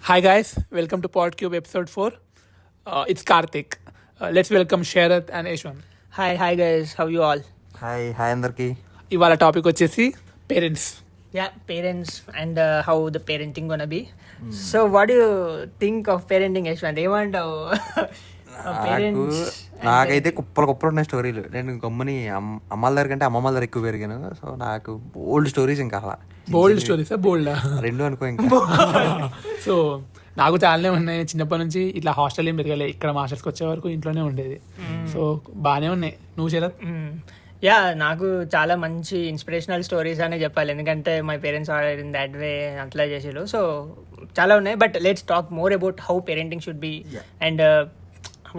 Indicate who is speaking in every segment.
Speaker 1: Hi guys, welcome to PodCube episode 4. It's Karthik. Let's welcome Sharath and Ashwan.
Speaker 2: Hi guys, how you all?
Speaker 3: Hi అందరికి.
Speaker 1: ఇవాళ topic వచ్చేసి parents.
Speaker 2: Yeah, parents and how the parenting gonna be. So what do you think of parenting, Ashwant? ఏమంటావు?
Speaker 3: నాకైతే కుప్పలు ఉన్నాయి స్టోరీలు. నేను గమ్ముని అమ్మాల దగ్గర కంటే అమ్మమ్మ దగ్గర ఎక్కువ పెరిగాను. సో నాకు బోల్డ్ స్టోరీస్ ఇంకా అలా
Speaker 1: బోల్డ్ స్టోరీస్ బోల్డ్
Speaker 3: రెండు అనుకో ఇంకా.
Speaker 1: సో నాకు చాలానే ఉన్నాయి. చిన్నప్పటి నుంచి ఇట్లా హాస్టల్ ఏం పెరగలే, ఇక్కడ మాస్టర్స్కి వచ్చే వరకు ఇంట్లోనే ఉండేది. సో బాగానే ఉన్నాయి. నువ్వు శరత్?
Speaker 2: యా, నాకు చాలా మంచి ఇన్స్పిరేషనల్ స్టోరీస్ అనే చెప్పాలి, ఎందుకంటే my parents are in that way అట్లా చేసారు. సో చాలా ఉన్నాయి, but let's talk more about how parenting should be and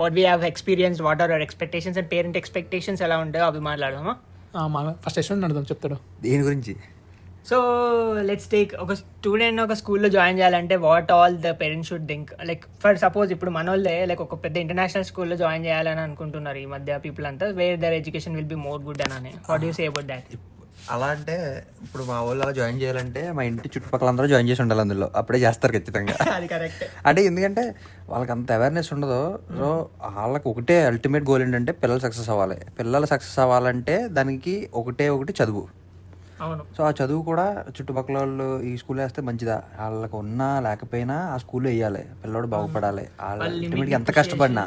Speaker 2: what we have experienced, what are our expectations and parent expectations ఎలా ఉంటాయో అవి మాట్లాడదామా?
Speaker 1: ఫస్ట్ యశ్వంత్ అడుగుదాం, చెప్తాడు
Speaker 3: దేని గురించి.
Speaker 2: సో లెట్స్ టేక్ ఒక స్టూడెంట్ ఒక స్కూల్లో జాయిన్ చేయాలంటే what all the parents should think. Like for suppose ఇప్పుడు మన వాళ్ళే లైక్ ఒక పెద్ద ఇంటర్నేషనల్ స్కూల్లో జాయిన్ చేయాలని అనుకుంటున్నారు ఈ మధ్య పీపుల్ అంతా, where there education will be more good అని. What you say about that?
Speaker 3: అలా అంటే ఇప్పుడు మా వాళ్ళు అలా జాయిన్ చేయాలంటే మా ఇంటి చుట్టుపక్కల అందరూ జాయిన్ చేసి ఉండాలి అందులో, అప్పుడే చేస్తారు ఖచ్చితంగా.
Speaker 2: అది కరెక్ట్.
Speaker 3: అంటే ఎందుకంటే వాళ్ళకి అంత అవేర్నెస్ ఉండదు. సో వాళ్ళకి ఒకటే అల్టిమేట్ గోల్ ఏంటంటే పిల్లలు సక్సెస్ అవ్వాలి. పిల్లలు సక్సెస్ అవ్వాలంటే దానికి ఒకటి చదువు.
Speaker 2: అవును.
Speaker 3: సో ఆ చదువు కూడా చుట్టుపక్కల వాళ్ళు ఈ స్కూల్లో వేస్తే మంచిదా, వాళ్ళకి ఉన్నా లేకపోయినా ఆ స్కూల్లో వేయాలి, పిల్లవాడు బాగుపడాలి. వాళ్ళకి ఎంత కష్టపడినా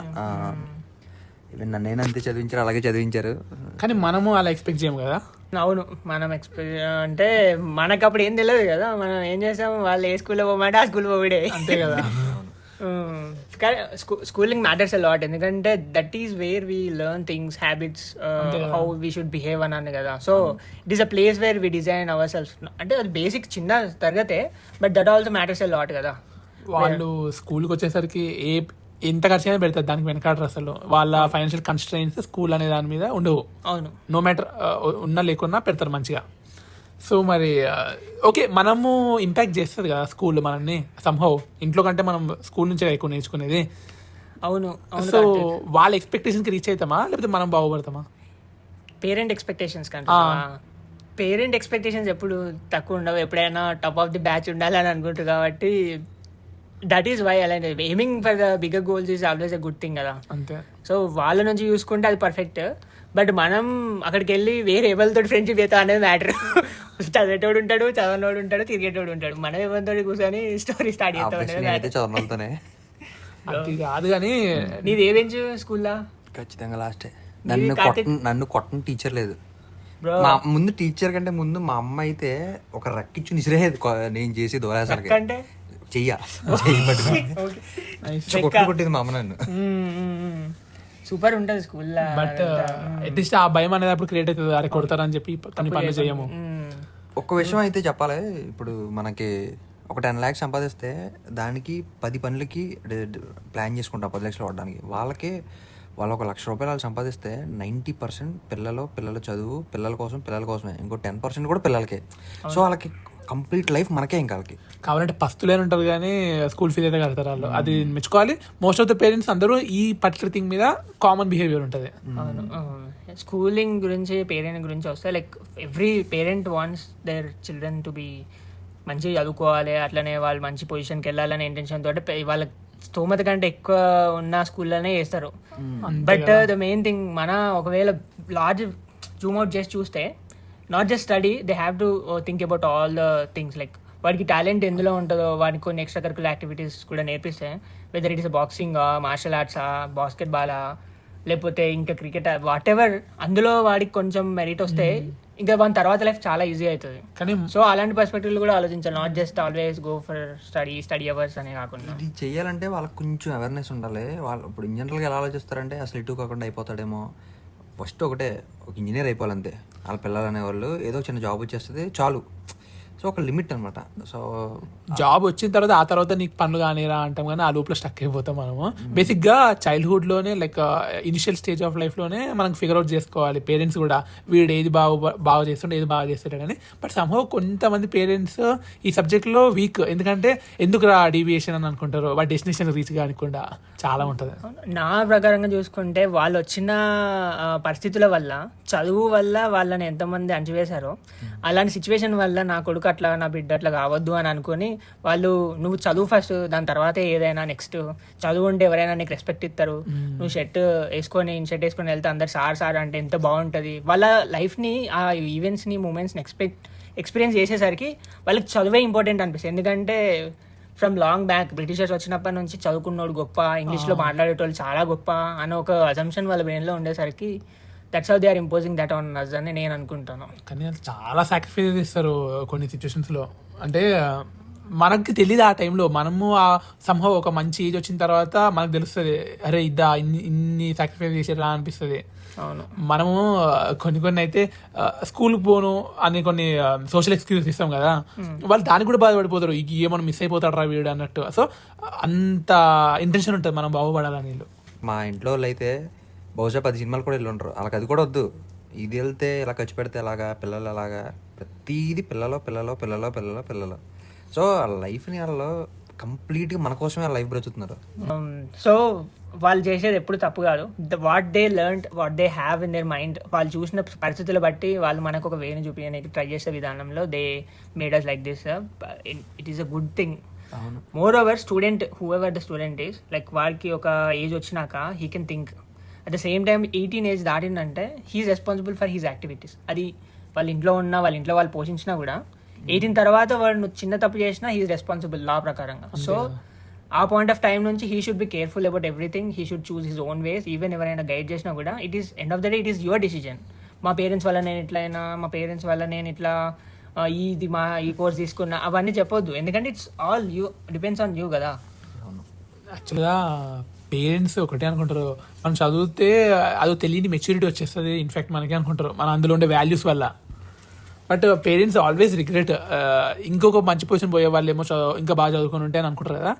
Speaker 3: ఈవెన్ నన్ను అంతే చదివించారు, అలాగే చదివించారు.
Speaker 1: కానీ మనము అలా ఎక్స్పెక్ట్ చేయం కదా.
Speaker 2: అవును, మనం అంటే మనకు అప్పుడు ఏం తెలియదు కదా, మనం ఏం చేసాం, వాళ్ళు ఏ స్కూల్లో పోమంటే ఆ స్కూల్ పోవడే,
Speaker 1: అంతే కదా.
Speaker 2: స్కూలింగ్ మ్యాటర్స్ అ లాట్, ఎందుకంటే that is where we learn things, habits, how we should behave అన్నాను కదా. So it is a place where we design our self. అంటే అది బేసిక్ చిన్న తరగతే, but that also matters a lot కదా.
Speaker 1: వాళ్ళు స్కూల్కి వచ్చేసరికి ఎంత ఖర్చు అయినా పెడతారు, దానికి వెనకాడరు అసలు. వాళ్ళ ఫైనాన్షియల్ కన్స్ట్రెయిన్స్ స్కూల్ అనే దాని మీద ఉండవు.
Speaker 2: అవును,
Speaker 1: నో మ్యాటర్ ఉన్నా లేకున్నా పెడతారు మంచిగా. సో మరి ఓకే, మనము ఇంపాక్ట్ చేస్తుంది కదా స్కూల్ మనల్ని సంహౌ. ఇంట్లో కంటే మనం స్కూల్ నుంచే ఎక్కువ నేర్చుకునేది.
Speaker 2: అవును.
Speaker 1: సో వాళ్ళ ఎక్స్పెక్టేషన్కి రీచ్ అవుతామా లేకపోతే మనం బాగుపడతామా?
Speaker 2: పేరెంట్ ఎక్స్పెక్టేషన్స్ కంటే పేరెంట్ ఎక్స్పెక్టేషన్స్ ఎప్పుడు తక్కువ ఉండవు, ఎప్పుడైనా టాప్ ఆఫ్ ది బ్యాచ్ ఉండాలని అనుకుంటారు. కాబట్టి దట్ ఈస్ వై అలా aiming for the bigger goals is always a good thing కదా.
Speaker 1: అంతే.
Speaker 2: సో వాళ్ళ నుంచి చూసుకుంటే అది పర్ఫెక్ట్, బట్ మనం అక్కడికి వెళ్ళి వేరే ఎవరితో ఫ్రెండ్షిప్ చేస్తాం అనేది మ్యాటర్. చదివేటోడు ఉంటాడు, చదవనోడు ఉంటాడు, తిరిగేటోడు ఉంటాడు. మనం ఎవరితో కూర్చొని స్టోరీ స్టార్ట్
Speaker 3: చదవనోళ్ళతోనే
Speaker 1: అది కాదు. కానీ
Speaker 2: నీది ఏ బెంచ్ స్కూల్లో?
Speaker 3: ఖచ్చితంగా లాస్టే. నన్ను కొట్టని టీచర్ లేదు. ముందు టీచర్ కంటే ముందు మా అమ్మ అయితే ఒక రక్కిచ్చు నిసిరేది నేను చేసి దోరాసరికి
Speaker 2: అంటే
Speaker 3: చెయ్యి కొట్టింది మా అమ్మ నన్ను.
Speaker 2: సూపర్ ఉంటుంది స్కూల్లో.
Speaker 1: బట్ అట్లీస్ట్ ఆ భయం అనేది అప్పుడు క్రియేట్ అవుతుంది, అరే కొడతారని చెప్పి కొన్ని పనులు చేయము.
Speaker 3: ఒక్క విషయం అయితే చెప్పాలి, ఇప్పుడు మనకి ఒక 10 lakhs సంపాదిస్తే దానికి 10 పనులకి ప్లాన్ చేసుకుంటాం 10 లక్షలు వాడడానికి. వాళ్ళు 1 లక్ష రూపాయలు వాళ్ళు సంపాదిస్తే 90% పిల్లల చదువు పిల్లల కోసమే, ఇంకో 10% కూడా పిల్లలకే. సో వాళ్ళకి కంప్లీట్ లైఫ్ మనకే ఇంకా వాళ్ళకి
Speaker 1: కావాలంటే పస్తులేని ఉంటారు కానీ స్కూల్ ఫీజు అయితే కడతారు వాళ్ళు. అది మెచ్చుకోవాలి. మోస్ట్ ఆఫ్ ద పేరెంట్స్ అందరూ ఈ పర్టికులర్ థింగ్ మీద కామన్ బిహేవియర్ ఉంటుంది.
Speaker 2: స్కూలింగ్ గురించి పేరెంట్ గురించి వస్తే like every parent wants their children to be మంచిగా చదువుకోవాలి, అట్లనే వాళ్ళు మంచి పొజిషన్కి వెళ్ళాలనే ఇంటెన్షన్ తోటి వాళ్ళ స్తోమత కంటే ఎక్కువ ఉన్న స్కూల్లోనే వేస్తారు. బట్ ద మెయిన్ థింగ్, మన ఒకవేళ లార్జ్ జూమ్ అవుట్ చేసి చూస్తే not just study, they have to think about all the things. Like వాడికి టాలెంట్ ఎందులో ఉంటుందో వాడికి కొన్ని ఎక్స్ట్రా కరికులర్ యాక్టివిటీస్ కూడా నేర్పిస్తే, వెదర్ ఇట్ ఇస్ బాక్సింగా, మార్షల్ ఆర్ట్సా, బాస్కెట్బాలా, లేకపోతే ఇంకా క్రికెట్, వాట్ ఎవర్, అందులో వాడికి కొంచెం మెరిట్ వస్తే ఇంకా మన తర్వాత లైఫ్ చాలా ఈజీ అవుతుంది. కానీ సో అలాంటి పర్స్పెక్టివ్ కూడా ఆలోచించాలి, not just always go for study hours అనే కాకుండా.
Speaker 3: ఇది చేయాలంటే వాళ్ళకి కొంచెం అవేర్నెస్ ఉండాలి. వాళ్ళు ఇప్పుడు ఇన్ జనరల్గా ఎలా ఆలోచిస్తారంటే అసలు ఇటు కాకుండా అయిపోతాడేమో, ఫస్ట్ ఒక ఇంజనీర్ అయిపోవాలంతే వాళ్ళ పిల్లలు అనేవాళ్ళు. ఏదో చిన్న జాబ్ వచ్చేస్తుంది చాలు. సో ఒక లిమిట్ అనమాట. సో
Speaker 1: జాబ్ వచ్చిన తర్వాత ఆ తర్వాత నీకు పనులు కానీరా అంటాం, కానీ ఆ లోపల స్టక్ అయిపోతాం మనము. బేసిక్గా చైల్డ్హుడ్లోనే లైక్ ఇనిషియల్ స్టేజ్ ఆఫ్ లైఫ్లోనే మనం ఫిగర్ అవుట్ చేసుకోవాలి. పేరెంట్స్ కూడా వీడు ఏది బాగా చేస్తుండే ఏది బాగా చేస్తాడు అని. బట్ సంహౌ కొంతమంది పేరెంట్స్ ఈ సబ్జెక్ట్లో వీక్, ఎందుకంటే ఎందుకు రా డీవియేషన్ అని అనుకుంటారు, వాటి డెస్టినేషన్ రీచ్ కానికుండా చాలా ఉంటుంది.
Speaker 2: నా ప్రకారంగా చూసుకుంటే వాళ్ళు వచ్చిన పరిస్థితుల వల్ల చదువు వల్ల వాళ్ళని ఎంతమంది అణచివేశారో అలాంటి సిచ్యువేషన్ వల్ల నా కొడుకు అట్లా నా బిడ్డ అట్లా కావద్దు అని అనుకొని వాళ్ళు నువ్వు చదువు ఫస్ట్, దాని తర్వాతే ఏదైనా నెక్స్ట్. చదువు ఉంటే ఎవరైనా నీకు రెస్పెక్ట్ ఇస్తారు. నువ్వు షర్ట్ వేసుకొని వెళ్తే అందరు సార్ అంటే ఎంత బాగుంటుంది. వాళ్ళ లైఫ్ని ఆ ఈవెంట్స్ని మూమెంట్స్ని ఎక్స్పీరియన్స్ చేసేసరికి వాళ్ళకి చదువే ఇంపార్టెంట్ అనిపిస్తుంది. ఎందుకంటే ఫ్రమ్ లాంగ్ బ్యాక్ బ్రిటిషర్స్ వచ్చినప్పటి నుంచి చదువుకున్నోడు గొప్ప, ఇంగ్లీష్లో మాట్లాడేటోళ్ళు చాలా గొప్ప అని ఒక అజంప్షన్ వాళ్ళ బ్రెయిన్లో ఉండేసరికి that's how they are imposing that on us అని నేను అనుకుంటాను.
Speaker 1: కానీ వాళ్ళు చాలా సాక్రిఫైస్ ఇస్తారు కొన్ని సిచ్యువేషన్స్లో. అంటే మనకి తెలియదు ఆ టైంలో, మనము ఆ సంహవ్ ఒక మంచి ఏజ్ వచ్చిన తర్వాత మనకు తెలుస్తుంది, అరే ఇద్దా ఇన్ని సాక్రిఫైస్ చేసేలా అనిపిస్తుంది.
Speaker 2: అవును,
Speaker 1: మనము కొన్ని అయితే స్కూల్కి పోను అని కొన్ని సోషల్ ఎక్స్క్యూజ్ ఇస్తాం కదా, వాళ్ళు దానికి కూడా బాధపడిపోతారు, ఇక ఏమన్నా మిస్ అయిపోతాడు రా వీడు అన్నట్టు. సో అంత ఇంటెన్షన్ ఉంటుంది మనం బాగుపడాలని. వీళ్ళు
Speaker 3: మా ఇంట్లో వాళ్ళు అయితే బహుశా 10 సినిమాలు కూడా వెళ్ళి ఉంటారు. వాళ్ళకి అది కూడా వద్దు, ఇది వెళ్తే ఇలా ఖర్చు పెడితే ఎలాగా, పిల్లలు ఎలాగా, ప్రతిదీ పిల్లలు. సో ఆ లైఫ్ని వాళ్ళు కంప్లీట్గా మన కోసమే ఆ లైఫ్ బ్రతుకుతున్నారు.
Speaker 2: సో వాళ్ళు చేసేది ఎప్పుడు తప్పు కాదు. What they learn, what they have in their mind, వాళ్ళు చూసిన పరిస్థితులు బట్టి వాళ్ళు మనకు ఒక వేని చూపించడానికి ట్రై చేసే విధానంలో they made us like this. It is a good thing. Moreover student, whoever the student is, like వాడికి ఒక ఏజ్ వచ్చినాక he can think. At the same time 18 age దాటిందంటే he is responsible for his activities. అది వాళ్ళ ఇంట్లో ఉన్న, వాళ్ళ ఇంట్లో వాళ్ళు పోషించినా కూడా 18 తర్వాత వాడు చిన్న తప్పు చేసినా హీఈస్ రెస్పాన్సిబుల్ లా ప్రకారంగా. సో ఆ పాయింట్ ఆఫ్ టైం నుంచి he should be careful about everything. He should choose his own ways. Even ఎవరైనా గైడ్ చేసినా కూడా it is end of the day it is your decision. మా పేరెంట్స్ వల్ల నేను ఇట్లా అయినా, మా పేరెంట్స్ వల్ల నేను ఇట్లా ఈ కోర్స్ తీసుకున్నా అవన్నీ చెప్పొద్దు. ఎందుకంటే it's all you, depends on you కదా.
Speaker 1: యాక్చువల్గా పేరెంట్స్ ఒకటే అనుకుంటారు, మనం చదివితే అదో తెలియని మెచ్యూరిటీ వచ్చేస్తుంది ఇన్ఫాక్ట్ మనకి అనుకుంటారు, మన అందులో ఉండే వాల్యూస్ వల్ల. బట్ పేరెంట్స్ ఆల్వేస్ రిగ్రెట్, ఇంకొక మంచి పొజిషన్ పోయే వాళ్ళు ఏమో ఇంకా బాగా చదువుకొని ఉంటే అని అనుకుంటారు కదా,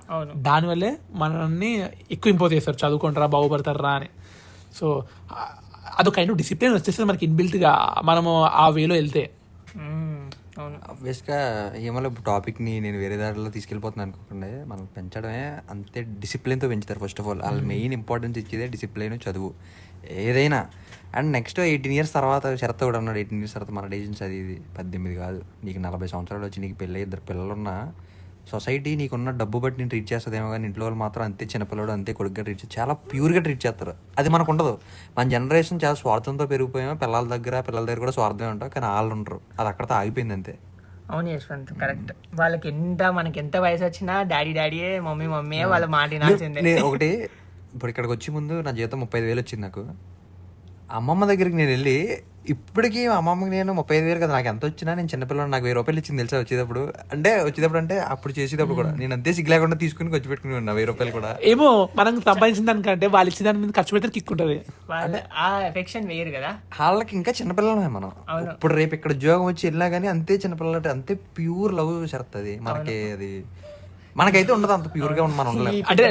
Speaker 1: దానివల్లే మనల్ని ఎక్కువ ఇంపోజ్ చేస్తారు, చదువుకుంటారా బాగుపడతారా అని. సో అదొక కైండ్ ఆఫ్ డిసిప్లిన్ వచ్చేస్తుంది మనకి ఇన్బిల్ట్గా, మనము ఆ వేలో వెళ్తే.
Speaker 3: ఆబ్వియస్గా ఏమో టాపిక్ని నేను వేరే దారిలో తీసుకెళ్ళిపోతున్నాను అనుకోకుండా, మనం పెంచడమే అంతే డిసిప్లిన్తో పెంచుతారు. ఫస్ట్ ఆఫ్ ఆల్ వాళ్ళు మెయిన్ ఇంపార్టెన్స్ ఇచ్చేదే డిసిప్లిన్, చదువు ఏదైనా. అండ్ నెక్స్ట్ 18 years తర్వాత షరత్ కూడా ఉన్నాడు, 18 years తర్వాత మన డెసిషన్స్ అది ఇది 18 కాదు, నీకు 40 సంవత్సరాలు వచ్చి నీకు పెళ్ళి 2 పిల్లలున్నా సొసైటీ నీకున్న డబ్బు బట్టి నేను ట్రీట్ చేస్తుందేమో, కానీ ఇంట్లో వాళ్ళు మాత్రం అంతే చిన్నపిల్లడు అంతే కొడుకుగా ట్రీట్ చేస్తారు, చాలా ప్యూర్గా ట్రీట్ చేస్తారు. అది మనకు ఉండదు. మన జనరేషన్ చాలా స్వార్థంతో పెరిగిపోయామో, పిల్లల దగ్గర కూడా స్వార్థమే ఉంటాం, కానీ వాళ్ళు ఉండరు. అది అక్కడతో ఆగిపోయింది అంతే.
Speaker 2: అవును యశ్వంత్, కరెక్ట్. వాళ్ళకి మనకి ఎంత వయసు వచ్చినా డాడీయే మమ్మీయే వాళ్ళ మాట వినాల్సిందే.
Speaker 3: నేను ఒకటి ఇప్పుడు ఇక్కడికి వచ్చే ముందు నా జీతం 35,000 వచ్చింది. నాకు అమ్మమ్మ దగ్గరికి నేను వెళ్ళి ఇప్పటికీ అమ్మమ్మకి నేను 35,000 కదా, నాకు ఎంత వచ్చినా నేను చిన్నపిల్లలు, నాకు 1,000 రూపాయలు ఇచ్చింది తెలుసా వచ్చేటప్పుడు. అంటే అప్పుడు చేసేటప్పుడు కూడా నేను అంతే సిగ్గు లేకుండా తీసుకుని ఖర్చు పెట్టుకుని ఉన్నా 1,000 రూపాయలు కూడా.
Speaker 1: ఏమో మనం సంపాదించిన దానికంటే వాళ్ళు ఇచ్చిన దాని మీద ఖర్చు పెడితే కిక్ ఉంటుంది.
Speaker 2: ఆ ఎఫెక్షన్ వేరు కదా
Speaker 3: వాళ్ళకి. ఇంకా చిన్నపిల్లలమే మనం. ఇప్పుడు రేపు ఇక్కడ ఉద్యోగం వచ్చి వెళ్ళినా కానీ అంతే చిన్నపిల్లలు, అంతే ప్యూర్ లవ్ షరత్ అది మనకి. అది మనకైతే ఉండదు అంత ప్యూర్ గా మనం ఉండలేము.
Speaker 1: అంటే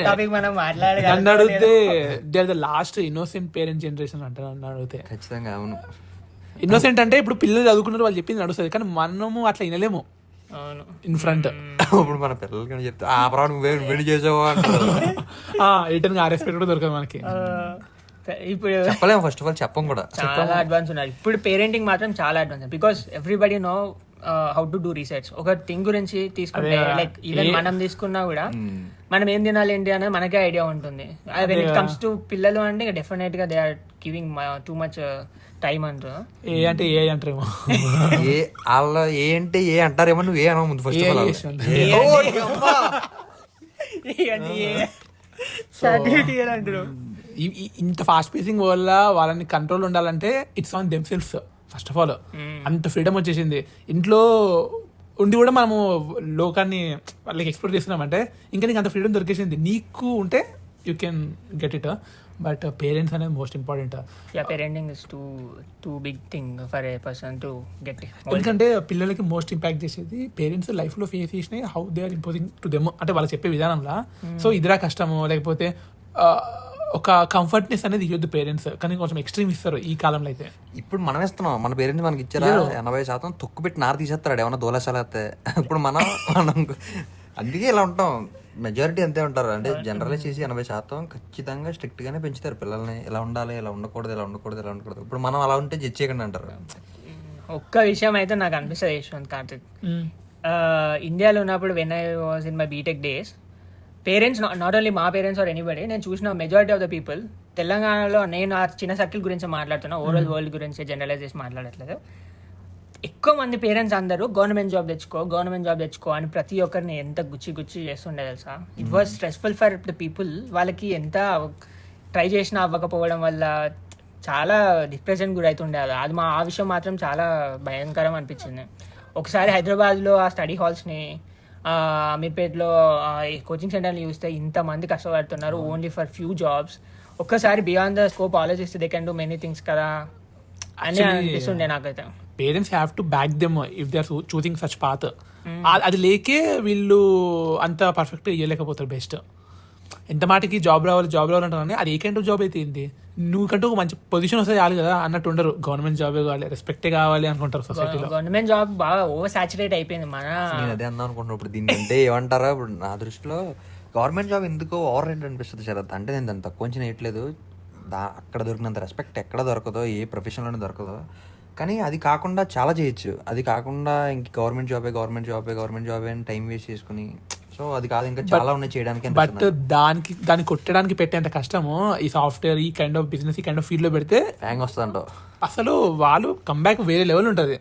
Speaker 1: నన్ను అడిగితే they are the last innocent parent generation అంటారు నన్ను అడిగితే.
Speaker 3: ఖచ్చితంగా అవును.
Speaker 1: ఇన్నోసెంట్ అంటే ఇప్పుడు పిల్లలు చదువుకున్నారు, వాళ్ళు చెప్పింది నడుస్తుంది, కానీ మనము అట్లా వినలేము ఇన్ ఫ్రంట్.
Speaker 3: ఇప్పుడు మన పిల్లలకి చెప్తే ఆ ప్రాబ్లం వెడి చేసావా
Speaker 1: రిటర్న్ ఆ రెస్పెక్ట్ కూడా దొరకదు మనకి.
Speaker 2: ఇప్పుడు
Speaker 3: చెప్పలేము, ఫస్ట్ ఆఫ్ ఆల్ చెప్పం కూడా.
Speaker 2: చాలా అడ్వాన్స్ ఉన్నారు ఇప్పుడు. పేరెంటింగ్ మాత్రం చాలా advance, because everybody know how to do research. ఒక థింగ్ గురించి తీసుకుంటే లైక్ ఈవెన్ మనం తీసుకున్నా కూడా మనం ఏం తినాలి ఏంటి అనేది మనకే ఐడియా ఉంటుంది. వెన్ ఇట్ కమ్స్ టు పిల్లలు అంటే డెఫినెట్ గా they are giving too much time అంటారు.
Speaker 1: ఏ అంటే ఏ అంటారేమో,
Speaker 3: ఏ వాళ్ళ ఏ అంటే ఏ అంటారేమో, నువ్వు ఏ అనవు ముందు ఫస్ట్ ఆఫ్ ఆల్.
Speaker 1: ఇంత ఫాస్ట్ పేసింగ్ వల్ల వాళ్ళని కంట్రోల్ ఉండాలంటే it's on them selfs first of all. అంత ఫ్రీడమ్ వచ్చేసింది. ఇంట్లో ఉండి కూడా మనము లోకాన్ని వాళ్ళకి ఎక్స్ప్లోర్ చేస్తున్నామంటే ఇంకా నీకు అంత ఫ్రీడమ్ దొరికేసింది. నీకు ఉంటే you can get it. But parents అనేది most important.
Speaker 2: Parenting is too big thing for a person to get.
Speaker 1: ఎందుకంటే పిల్లలకి మోస్ట్ ఇంపాక్ట్ చేసేది పేరెంట్స్ లైఫ్ లో ఫేస్ చేసినాయి, how they are imposing to them, అంటే వాళ్ళు చెప్పే విధానంలో. సో ఇదిరా కష్టము, లేకపోతే ఒక కంఫర్ట్నెస్ అనేది ఇవ్వద్దు పేరెంట్స్, కానీ కొంచెం ఎక్స్ట్రీమ్ ఇస్తారు ఈ కాలంలో అయితే.
Speaker 3: ఇప్పుడు మనం ఇస్తున్నాం, మన పేరెంట్స్ మనకి ఇచ్చారా 80% తొక్కు పెట్టి నార తీసేస్తాడు ఏమన్నా దోలసాలు అయితే. ఇప్పుడు మనం అందుకే ఇలా ఉంటాం. మెజారిటీ అంతే ఉంటారు. అంటే జనరలైజ్ చేసి 80% ఖచ్చితంగా స్ట్రిక్ట్ గానే పెంచుతారు పిల్లల్ని. ఇలా ఉండాలి, ఇలా ఉండకూడదు, ఇలా ఉండకూడదు, ఇలా ఉండకూడదు. ఇప్పుడు మనం అలా ఉంటే జడ్జ్ చేయకండి అంటారు.
Speaker 2: ఒక్క విషయం అయితే నాకు అనిపిస్తుంది యశ్వంత్ కార్తిక్, ఇండియాలో ఉన్నప్పుడు when I was in my BTech days, parents not only మా పేరెంట్స్ ఆర్ ఎనీబడి, నేను చూసిన మెజారిటీ ఆఫ్ ద పీపుల్ తెలంగాణలో, నేను ఆ చిన్న సర్కిల్ గురించి మాట్లాడుతున్నా, ఓవరాల్ వరల్డ్ గురించి జనరలైజ్ చేసి మాట్లాడట్లేదు, ఎక్కువ మంది పేరెంట్స్ అందరూ గవర్నమెంట్ జాబ్ తెచ్చుకో అని ప్రతి ఒక్కరిని ఎంత గుచ్చి చేస్తుండే తెలుసా. It was stressful for the people. వాళ్ళకి ఎంత ట్రై చేసినా అవ్వకపోవడం వల్ల చాలా డిప్రెషన్ గురవుతుండే. అది ఆ విషయం మాత్రం చాలా భయంకరం అనిపించింది. ఒకసారి హైదరాబాద్లో ఆ స్టడీ హాల్స్ని, అమీర్పేట్లో కోచింగ్ సెంటర్ని చూస్తే ఇంతమంది కష్టపడుతున్నారు ఓన్లీ ఫర్ ఫ్యూ జాబ్స్. ఒక్కసారి బియాండ్ ద స్కోప్ ఆలోచిస్తే they can do many things కదా అని అనిపిస్తుండే నాకైతే.
Speaker 1: Parents have to back them if they are choosing such path. అది లేకే వీళ్ళు అంత పర్ఫెక్ట్ ఇవ్వలేకపోతారు. బెస్ట్ ఎంత మాటికి జాబ్ రావాలి అంటారు, అది ఏ కైండ్ ఆఫ్ జాబ్ అయితే ఏంటి, నువ్వుకంటూ ఒక మంచి పొజిషన్ వస్తే చాలు కదా అన్నట్టు ఉండరు. గవర్నమెంట్ జాబే కావాలి, రెస్పెక్టే కావాలి అనుకుంటారు సొసైటీలో.
Speaker 2: గవర్నమెంట్ జాబ్ బాగా ఓవర్ సాచురేట్ అయిపోయింది.
Speaker 3: నేను అదే అందాం అనుకుంటున్నాను. ఇప్పుడు దీన్ని అంటే ఏమంటారా, ఇప్పుడు నా దృష్టిలో గవర్నమెంట్ జాబ్ ఎందుకో ఓవర్ రేట్ అనిపిస్తుంది శరత్. అంటే నేను దాన్ని తక్కువ అంచనా వేయట్లేదు. అక్కడ దొరికినంత రెస్పెక్ట్ ఎక్కడ దొరకదో, ఏ ప్రొఫెషన్లోనే దొరకదో. కానీ అది కాకుండా చాలా చేయొచ్చు. అది కాకుండా ఇంక గవర్నమెంట్ జాబే అని టైం వేస్ట్ చేసుకుని, సో అది కాదు, ఇంకా చాలా ఉన్నాయి చేయడానికి.
Speaker 1: బట్ దాన్ని కొట్టడానికి పెట్టేంత కష్టము ఈ సాఫ్ట్వేర్, ఈ కైండ్ ఆఫ్ బిజినెస్, ఈ కైండ్ ఆఫ్ ఫీల్డ్ లో పెడితే
Speaker 3: హ్యాంగ్ వస్తుందంట.
Speaker 1: అసలు వాళ్ళు కంబ్యాక్ వేరే లెవెల్ ఉంటుంది.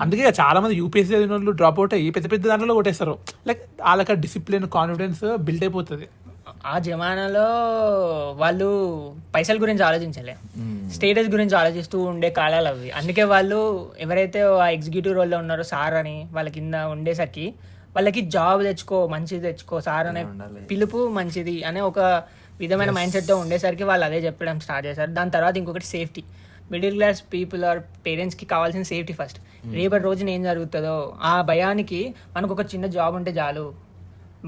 Speaker 1: అందుకే చాలా మంది యూపీఎస్సీ చదివిన వాళ్ళు డ్రాప్ అవుట్ అయ్యి పెద్ద దాంట్లో కొట్టేస్తారు. లైక్ వాళ్ళకి డిసిప్లిన్, కాన్ఫిడెన్స్ బిల్డ్ అయిపోతుంది.
Speaker 2: ఆ జమానాలో వాళ్ళు పైసల గురించి ఆలోచించలే, స్టేటస్ గురించి ఆలోచిస్తూ ఉండే కాలాలు అవి. అందుకే వాళ్ళు ఎవరైతే ఆ ఎగ్జిక్యూటివ్ రోల్లో ఉన్నారో సార్ అని వాళ్ళ కింద ఉండేసరికి వాళ్ళకి జాబ్ మంచిది తెచ్చుకో సార్ అనే పిలుపు మంచిది అనే ఒక విధమైన మైండ్ సెట్తో ఉండేసరికి వాళ్ళు అదే చెప్పడం స్టార్ట్ చేశారు. దాని తర్వాత ఇంకొకటి safety. Middle class people or పేరెంట్స్కి కావాల్సిన సేఫ్టీ ఫస్ట్. రేపటి రోజున ఏం జరుగుతుందో ఆ భయానికి మనకు ఒక చిన్న జాబ్ ఉంటే చాలు,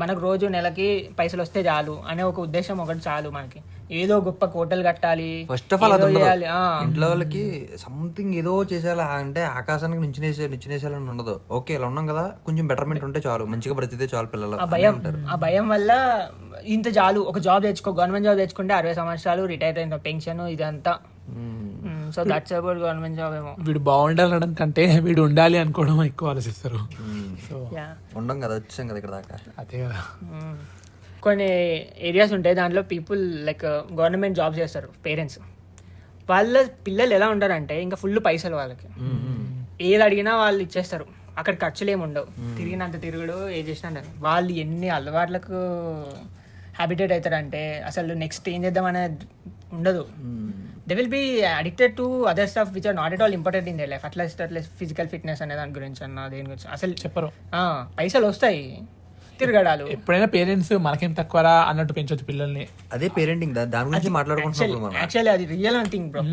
Speaker 2: మనకు రోజు నెలకి పైసలు వస్తే చాలు అనే ఒక ఉద్దేశం ఒకటి చాలు. మనకి ఏదో గొప్ప కోటలు కట్టాలి,
Speaker 3: ఫస్ట్ ఆఫ్ ఆల్ అది ఇంట్లో వాళ్ళకి సంథింగ్ ఏదో చేసేలా, అంటే ఆకాశానికి నుంచినేసేయాలని ఉండదు. ఓకే ఇలా ఉన్నాం కదా, కొంచెం బెటర్మెంట్ ఉంటే చాలు, మంచిగా బ్రతితే చాలు పిల్లలు.
Speaker 2: ఆ భయం వల్ల ఇంత చాలు, ఒక జాబ్ తెచ్చుకో, గవర్నమెంట్ జాబ్ తెచ్చుకుంటే 60 సంవత్సరాలు రిటైర్ అయిన పెన్షన్ ఇదంతా. So that's about government job. ఏమో
Speaker 1: వీడు బాగుండాలనడం కంటే వీడు ఉండాలి అనుకోవడం ఎక్కువ ఆలోచిస్తారు. సో
Speaker 3: ఉండం కదా, వచ్చాం కదా ఇక్కడ దాకా.
Speaker 1: అదే కదా,
Speaker 2: కొన్ని ఏరియాస్ ఉంటాయి దాంట్లో పీపుల్ లైక్ గవర్నమెంట్ జాబ్స్ చేస్తారు పేరెంట్స్. వాళ్ళ పిల్లలు ఎలా ఉంటారంటే ఇంకా ఫుల్ పైసలు వాళ్ళకి, ఏది అడిగినా వాళ్ళు ఇచ్చేస్తారు. అక్కడ ఖర్చులు ఏమి ఉండవు, తిరిగినంత తిరుగుడు ఏం చేసినా. వాళ్ళు ఎన్ని అలవాట్లకు హ్యాబిటేట్ అవుతారంటే అసలు నెక్స్ట్ ఏం చేద్దాం అనేది ఉండదు. They will be addicted to other stuff which are not at all important in the life. అట్లా ఫిజికల్ ఫిట్నెస్ అనే దాని గురించి అన్న దేని గురించి అసలు
Speaker 1: చెప్పరు.
Speaker 2: పైసలు వస్తాయి, తిరగడాలు.
Speaker 1: ఎప్పుడైనా పేరెంట్స్ మనకేం తక్కువరా అన్నట్టు పెంచొచ్చు పిల్లల్ని.
Speaker 3: అదే పేరెంటింగ్, దాని గురించి మాట్లాడుకుంటున్నాం.
Speaker 2: యాక్చువల్లీ అది రియల్ థింగ్ బ్రో.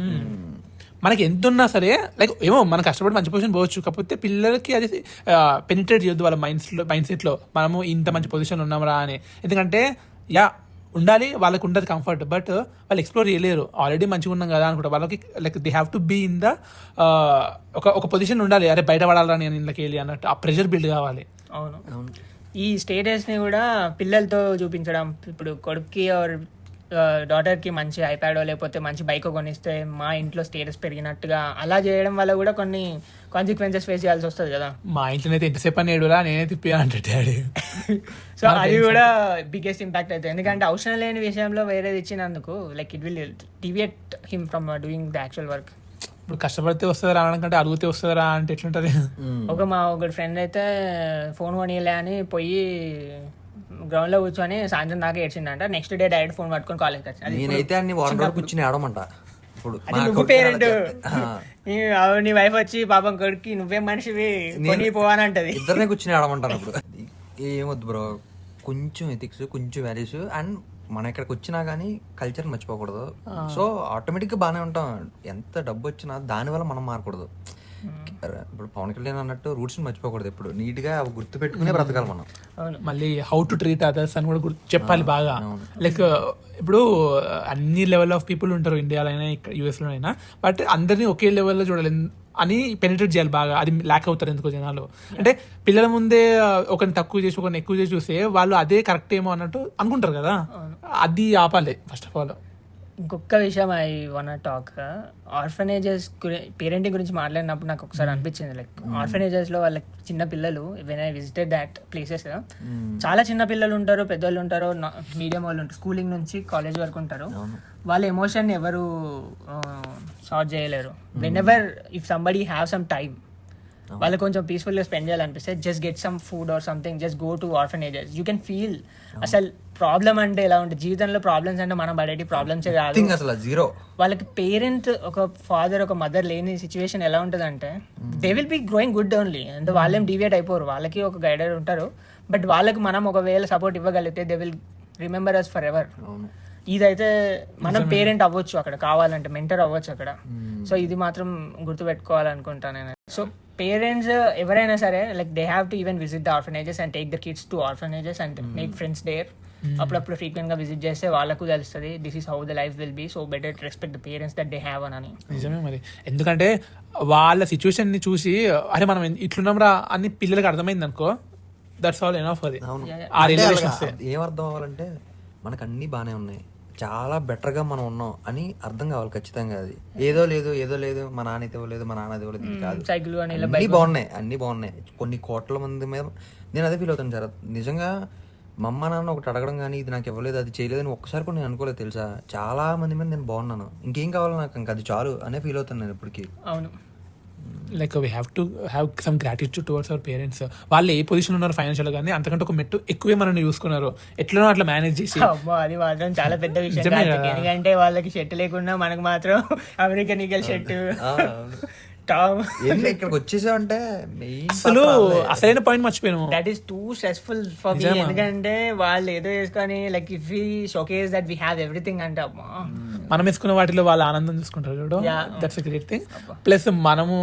Speaker 1: మనకి ఎంత ఉన్నా సరే లైక్ ఏమో మనం కష్టపడి మంచి పొజిషన్ పోవచ్చు, కాకపోతే పిల్లలకి అది పెనిట్రేట్ చేయొద్దు వాళ్ళ మైండ్ సెట్లో మనము ఇంత మంచి పొజిషన్ ఉన్నామరా అని. ఎందుకంటే ఉండాలి, వాళ్ళకి ఉండదు కంఫర్ట్, బట్ వాళ్ళు ఎక్స్ప్లోర్ చేయలేరు. ఆల్రెడీ మంచిగా ఉన్నాం కదా అనుకుంటా. వాళ్ళకి like they have to be in the ఒక పొజిషన్ ఉండాలి. అరే బయట పడాలా నేను ఇంట్లోకి వెళ్ళి అన్నట్టు ఆ ప్రెషర్ బిల్డ్ కావాలి.
Speaker 2: అవును, ఈ స్టేటస్ని కూడా పిల్లలతో చూపించడం. ఇప్పుడు కొడుక్కి ఆర్ డాటర్కి మంచి ఐప్యాడో లేకపోతే మంచి బైక్ కొనిస్తే మా ఇంట్లో స్టేటస్ పెరిగినట్టుగా అలా చేయడం వల్ల కూడా కొన్ని కాన్సిక్వెన్సెస్ ఫేస్ చేయాల్సి వస్తుంది కదా.
Speaker 1: మా ఇంట్లో అయితే ఎంతసేపు అని ఏడురా నేనే తిప్పా అంటే డాడీ.
Speaker 2: సో అది కూడా బిగ్గెస్ట్ ఇంపాక్ట్ అవుతుంది. ఎందుకంటే అవసరం లేని విషయంలో వేరేది ఇచ్చినందుకు like it will deviate him from doing the actual work.
Speaker 1: ఇప్పుడు కష్టపడితే వస్తుందా అనడం కంటే అడిగితే వస్తుందా అంటే ఎట్లుంటది.
Speaker 2: ఒకటి ఫ్రెండ్ అయితే ఫోన్ కొనిలే అని పోయి గ్రౌండ్ లో కూర్చొని సాయంత్రం దాకా ఏడ్చిందంట. నెక్స్ట్ డే డైరెక్ట్ ఫోన్ పట్టుకొని కాలేజ్ వచ్చి
Speaker 3: నేనైతే అన్ని వాటర్ కూర్చుని ఆడమంట.
Speaker 2: నువ్వు పేరెంట్, నీ వైఫ్ వచ్చి పాపం కొడుకు నువ్వేం మనిషివి కొని పోవానంటది.
Speaker 3: ఇద్దరినే కూర్చుని ఆడమంటాను. అప్పుడు ఏమొద్దు బ్రో, కొంచెం ఎథిక్స్, కొంచెం వాల్యూస్. అండ్ మనం ఇక్కడికి వచ్చినా కానీ కల్చర్ మర్చిపోకూడదు. సో ఆటోమేటిక్గా బాగానే ఉంటాం. ఎంత డబ్బు వచ్చినా దానివల్ల మనం మారకూడదు. ఇప్పుడు పవన్ కళ్యాణ్ అన్నట్టు రూట్స్ మర్చిపోకూడదు, ఎప్పుడు నీట్ గా అవి గుర్తు పెట్టుకునే బ్రతకాలి మనం.
Speaker 2: అవును.
Speaker 1: మళ్ళీ హౌ టు ట్రీట్ అదర్స్ అని కూడా చెప్పాలి బాగా. లైక్ ఇప్పుడు అన్ని లెవెల్ ఆఫ్ పీపుల్ ఉంటారు ఇండియాలో అయినా ఇక్కడ యూఎస్లో అయినా, బట్ అందరినీ ఒకే లెవెల్లో చూడాలి అని పెనిట్రేట్ చేయాలి బాగా. అది ల్యాక్ అవుతారు ఎందుకో జనాలు. అంటే పిల్లల ముందే ఒకరిని తక్కువ చేసి ఒకరిని ఎక్కువ చేసి చూస్తే వాళ్ళు అదే కరెక్ట్ ఏమో అన్నట్టు అనుకుంటారు కదా. అది ఆపాలి ఫస్ట్ ఆఫ్ ఆల్.
Speaker 2: ఇంకొక విషయం I one talk, orphanages parenting గురించి మాట్లాడినప్పుడు నాకు ఒకసారి అనిపించింది, లైక్ ఆర్ఫనేజెస్లో వాళ్ళకి చిన్న పిల్లలు, when I visited that places, చాలా చిన్న పిల్లలు ఉంటారు, పెద్దవాళ్ళు ఉంటారు, మీడియం వాళ్ళు ఉంటారు, స్కూలింగ్ నుంచి కాలేజ్ వరకు ఉంటారు. వాళ్ళ ఎమోషన్ ఎవరు సార్ట్ చేయలేరు. Whenever if somebody have some time, వాళ్ళు కొంచెం పీస్ఫుల్గా స్పెండ్ చేయాలనిపిస్తే just get some food or something, just go to orphanages. You can feel అసలు ప్రాబ్లం అంటే ఎలా ఉంటుంది, జీవితంలో ప్రాబ్లమ్స్ అంటే మనం పడేటి ప్రాబ్లమ్స్ కాదు
Speaker 3: అసలు జీరో.
Speaker 2: వాళ్ళకి పేరెంట్, ఒక ఫాదర్ ఒక మదర్ లేని సిచ్యువేషన్ ఎలా ఉంటుంది అంటే they will be growing good only. అంటే వాళ్ళేం డీవియేట్ అయిపోరు, వాళ్ళకి ఒక గైడర్ ఉంటారు. బట్ వాళ్ళకి మనం ఒకవేళ సపోర్ట్ ఇవ్వగలిగితే they will remember us forever. ఇదైతే మనం పేరెంట్ అవ్వచ్చు అక్కడ, కావాలంటే మెంటర్ అవ్వచ్చు అక్కడ. సో ఇది మాత్రం గుర్తుపెట్టుకోవాలనుకుంటాను నేను. సో పేరెంట్స్ ఎవరైనా సరే, like they have to even visit the orphanages and take the kids to orphanages and make friends there. అప్పుడప్పుడు ఫ్రీక్వెంట్ గా విజిట్ చేస్తే వాళ్ళకు తెలుస్తుంది this is how the life will be. So better respect the parents that they have అని.
Speaker 1: నిజమే మరి, ఎందుకంటే వాళ్ళ సిచ్యువేషన్ ని చూసి అరే మనం ఇట్లున్నాం రా అని పిల్లలకి అర్థమైంది అనుకో, దట్స్ ఆల్ ఎనఫ్. అది ఆ రిలేషన్స్
Speaker 3: ఏం అర్థం అవ్వాలంటే మనకు అన్ని బాగానే ఉన్నాయి, చాలా బెటర్ గా మనం ఉన్నాం అని అర్థం కావాలి ఖచ్చితంగా. అది ఏదో లేదు మా నాన్న ఇవ్వలేదు మా నాన్న ఇవ్వలేదు ఇది కాదు,
Speaker 2: సైకిల్
Speaker 3: అన్ని బాగున్నాయి. కొన్ని కోట్ల మంది మీద నేను అదే ఫీల్ అవుతాను సార్. నిజంగా మా అమ్మ నాన్న ఒకటి అడగడం కానీ ఇది నాకు ఇవ్వలేదు అది చేయలేదని ఒక్కసారి కూడా నేను అనుకోలేదు తెలుసా. చాలా మంది మీద నేను బాగున్నాను, ఇంకేం కావాలి నాకు, ఇంకా అది చాలు అనే ఫీల్ అవుతాను నేను ఇప్పటికీ.
Speaker 2: అవును.
Speaker 1: Like we have to have some gratitude towards our parents. వాళ్ళు ఏ పొజిషన్ ఉన్నారు ఫైనాన్షియల్ కానీ అంతకంటే ఒక మెట్టు ఎక్కువే మనల్ని చూసుకున్నారు, ఎట్లనో అట్లా మేనేజ్ చేసి.
Speaker 2: అమ్మో అది మాత్రం చాలా పెద్ద విషయం. ఎందుకంటే వాళ్ళకి షర్ట్ లేకుండా మనకు మాత్రం అమెరికన్ ఈగల్ షర్ట్ టామ్
Speaker 3: ఇక్కడికి వచ్చేసామంటే
Speaker 1: అసలు అసలైన పాయింట్ మర్చిపోయాను.
Speaker 2: That is too stressful for me. ఎందుకంటే వాళ్ళు ఏదో వేసుకొని like if we showcase that we have everything అంటే అమ్మా,
Speaker 1: మనం వేసుకున్న వాటిలో వాళ్ళు ఆనందం చూసుకుంటారు చూడు, that's a great thing. Plus మనము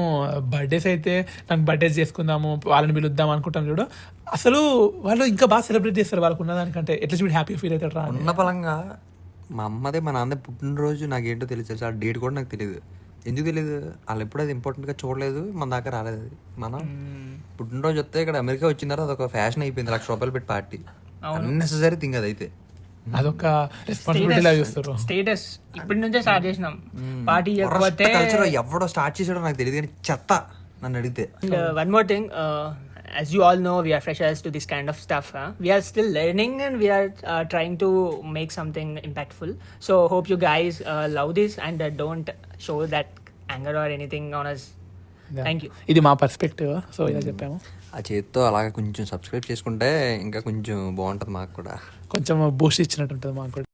Speaker 1: బర్త్డేస్ అయితే నాకు బర్త్డేస్ చేసుకుందాము వాళ్ళని పిలుద్దాం అనుకుంటాం చూడు, అసలు వాళ్ళు ఇంకా బాగా సెలబ్రేట్ చేస్తారు వాళ్ళకు ఉన్న దానికంటే. ఎట్లా చూడు హ్యాపీ ఫీల్ అవుతాడు రా.
Speaker 3: ఉన్న పలంగా మా అమ్మదే మా నాన్న పుట్టినరోజు నాకేంటో తెలియదు, ఆ డేట్ కూడా నాకు తెలియదు. ఎందుకు తెలియదు, వాళ్ళు ఎప్పుడు అది ఇంపార్టెంట్గా చూడలేదు, మన దాకా రాలేదు. అది మనం పుట్టినరోజు వస్తే ఇక్కడ అమెరికా వచ్చిన తర్వాత అదొక ఫ్యాషన్ అయిపోయింది, ₹1,00,000 పెట్టి పార్టీ. అన్నెసెసరీ థింగ్ అది. అయితే
Speaker 1: అదొక రెస్పాన్సిబిలిటీ చూస్తారు.
Speaker 2: స్టేటస్ ఇప్పటి నుంచే స్టార్ట్ చేసినాం పార్టీ.
Speaker 3: కల్చర్ ఎవడో స్టార్ట్ చేసాడో నాకు తెలియదు కానీ చెత్త నన్ను అడిగితే.
Speaker 2: One more thing, as you all know, we are freshers to this kind of stuff. We are still learning and we are trying to make something impactful. So hope you guys love this and don't show that anger or anything on us. Thank you.
Speaker 1: ఇది మా perspective, so ఇలా చెప్పాము.
Speaker 3: ఆ చేతితో అలాగే కొంచెం subscribe చేసుకుంటే ఇంకా కొంచెం బాగుంటుంది, మాకు కూడా
Speaker 1: కొంచెం బూస్ట్ ఇచ్చినట్టు ఉంటుంది మాకు కూడా.